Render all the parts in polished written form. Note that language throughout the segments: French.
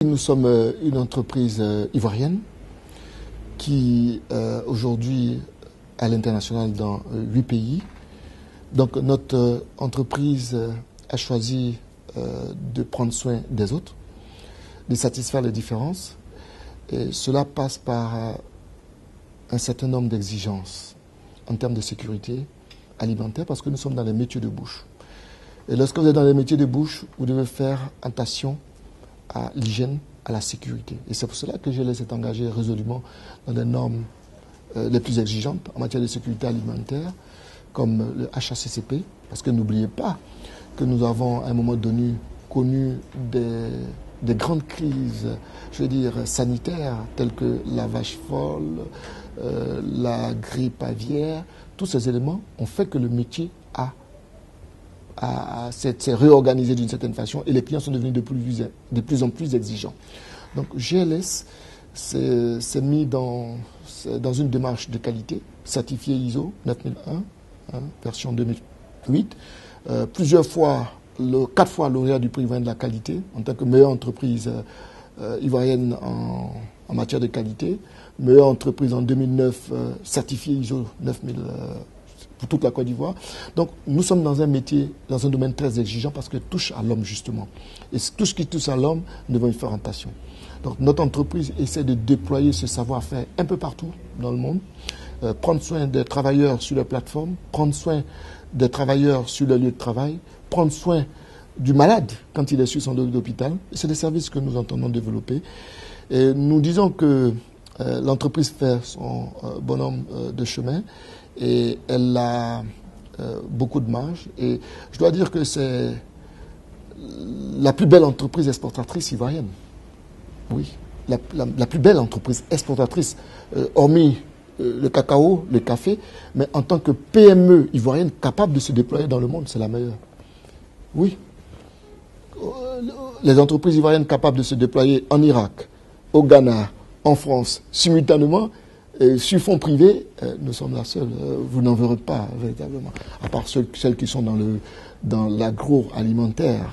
Nous sommes une entreprise ivoirienne qui aujourd'hui à l'international dans 8 pays. Donc notre entreprise a choisi de prendre soin des autres, de satisfaire les différences. Et cela passe par un certain nombre d'exigences en termes de sécurité alimentaire parce que nous sommes dans les métiers de bouche. Et lorsque vous êtes dans les métiers de bouche, vous devez faire attention à l'hygiène, à la sécurité. Et c'est pour cela que GLS s'est engagé résolument dans des normes les plus exigeantes en matière de sécurité alimentaire, comme le HACCP, parce que n'oubliez pas que nous avons à un moment donné connu des grandes crises, je veux dire, sanitaires, telles que la vache folle, la grippe aviaire. Tous ces éléments ont fait que le métier s'est réorganisé d'une certaine façon et les clients sont devenus de plus en plus exigeants. Donc GLS s'est mis dans une démarche de qualité, certifiée ISO 9001, version 2008, plusieurs fois, 4 fois lauréat du prix ivoirien de la qualité, en tant que meilleure entreprise ivoirienne en matière de qualité, meilleure entreprise en 2009, certifiée ISO 9000 pour toute la Côte d'Ivoire. Donc nous sommes dans un métier, dans un domaine très exigeant parce que touche à l'homme justement. Et tout ce qui touche à l'homme, nous devons y faire attention. Donc notre entreprise essaie de déployer ce savoir-faire un peu partout dans le monde, prendre soin des travailleurs sur les plateformes, prendre soin des travailleurs sur le lieu de travail, prendre soin du malade quand il est sur son lit d'hôpital. C'est des services que nous entendons développer. Et nous disons que l'entreprise fait son bonhomme de chemin et elle a beaucoup de marge. Et je dois dire que c'est la plus belle entreprise exportatrice ivoirienne. Oui, la plus belle entreprise exportatrice, hormis le cacao, le café, mais en tant que PME ivoirienne capable de se déployer dans le monde, c'est la meilleure. Oui. Les entreprises ivoiriennes capables de se déployer en Irak, au Ghana, en France, simultanément, sur fonds privés, nous sommes la seule. Vous n'en verrez pas véritablement, à part celles qui sont dans l'agroalimentaire,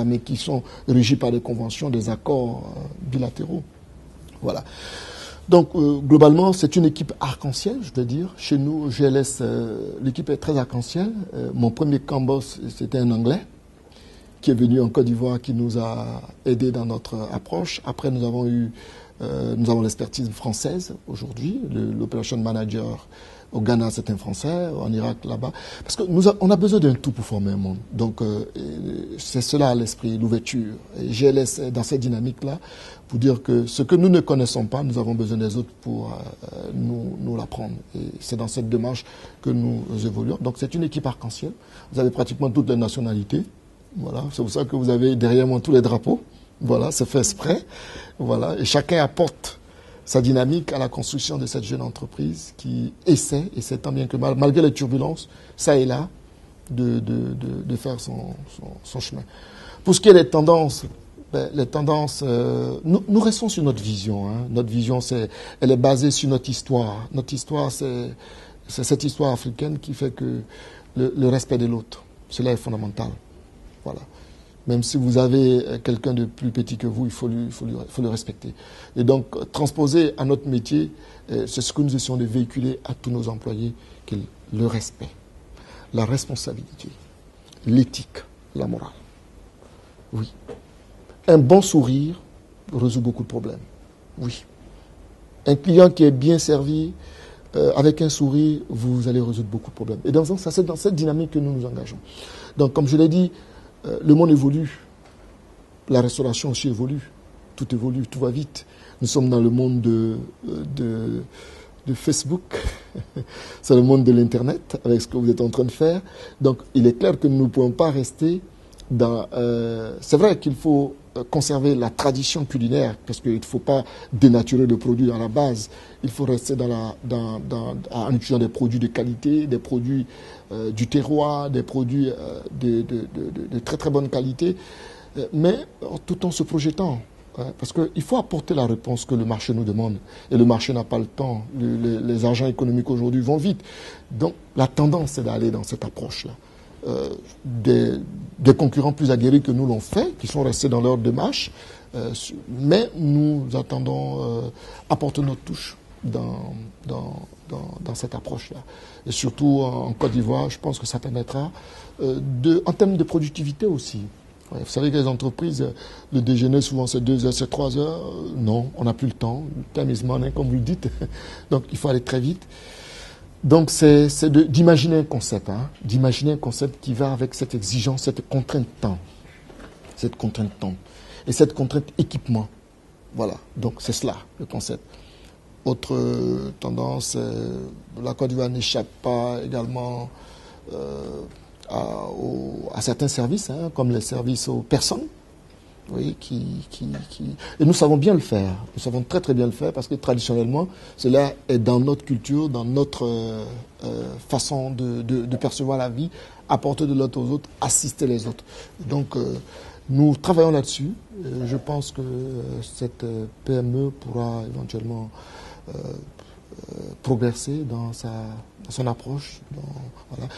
mais qui sont régies par des conventions, des accords bilatéraux. Voilà. Donc, globalement, c'est une équipe arc-en-ciel, je veux dire. Chez nous, GLS, l'équipe est très arc-en-ciel. Mon premier camboss, c'était un Anglais qui est venu en Côte d'Ivoire, qui nous a aidés dans notre approche. Après, nous avons l'expertise française aujourd'hui. L'operation manager au Ghana, c'est un Français, en Irak, là-bas. Parce que on a besoin d'un tout pour former un monde. Donc, c'est cela à l'esprit, l'ouverture. Et GLS est dans cette dynamique-là pour dire que ce que nous ne connaissons pas, nous avons besoin des autres pour nous l'apprendre. Et c'est dans cette démarche que nous évoluons. Donc, c'est une équipe arc-en-ciel. Vous avez pratiquement toutes les nationalités. Voilà, c'est pour ça que vous avez derrière moi tous les drapeaux. Voilà, c'est fait exprès. Voilà, et chacun apporte sa dynamique à la construction de cette jeune entreprise qui essaie, et c'est tant bien que mal, malgré les turbulences, ça et là, de faire son chemin. Pour ce qui est des tendances, nous restons sur notre vision. Hein. Notre vision, elle est basée sur notre histoire. Notre histoire, c'est cette histoire africaine qui fait que le respect de l'autre, cela est fondamental. Voilà. Même si vous avez quelqu'un de plus petit que vous, il faut le respecter. Et donc, transposer à notre métier, c'est ce que nous essayons de véhiculer à tous nos employés, le respect, la responsabilité, l'éthique, la morale. Oui. Un bon sourire résout beaucoup de problèmes. Oui. Un client qui est bien servi, avec un sourire, vous allez résoudre beaucoup de problèmes. Et c'est dans cette dynamique que nous nous engageons. Donc, comme je l'ai dit, le monde évolue, la restauration aussi évolue, tout va vite. Nous sommes dans le monde de Facebook, c'est le monde de l'Internet, avec ce que vous êtes en train de faire. Donc, il est clair que nous ne pouvons pas rester dans... c'est vrai qu'il faut conserver la tradition culinaire, parce qu'il ne faut pas dénaturer le produit à la base. Il faut rester en utilisant des produits de qualité, des produits du terroir, des produits de très très bonne qualité, mais tout en se projetant. Parce qu'il faut apporter la réponse que le marché nous demande. Et le marché n'a pas le temps. Les argents économiques aujourd'hui vont vite. Donc la tendance, c'est d'aller dans cette approche-là. des concurrents plus aguerris que nous l'ont fait, qui sont restés dans leur démarche, mais nous attendons apporter notre touche dans cette approche-là. Et surtout en Côte d'Ivoire, je pense que ça permettra, en termes de productivité aussi. Ouais, vous savez que les entreprises, le déjeuner, souvent c'est 2 heures, c'est 3 heures. Non, on n'a plus le temps. Le time is money, comme vous le dites. Donc il faut aller très vite. Donc c'est d'imaginer un concept, d'imaginer un concept qui va avec cette exigence, cette contrainte temps. Cette contrainte temps. Et cette contrainte équipement. Voilà, donc c'est cela, le concept. Autre tendance, la Côte d'Ivoire n'échappe pas également à certains services, comme les services aux personnes. Oui, et nous savons bien le faire. Nous savons très très bien le faire parce que traditionnellement, cela est dans notre culture, dans notre façon de percevoir la vie, apporter de l'autre aux autres, assister les autres. Donc, nous travaillons là-dessus. Je pense que cette PME pourra éventuellement progresser dans son approche. Voilà.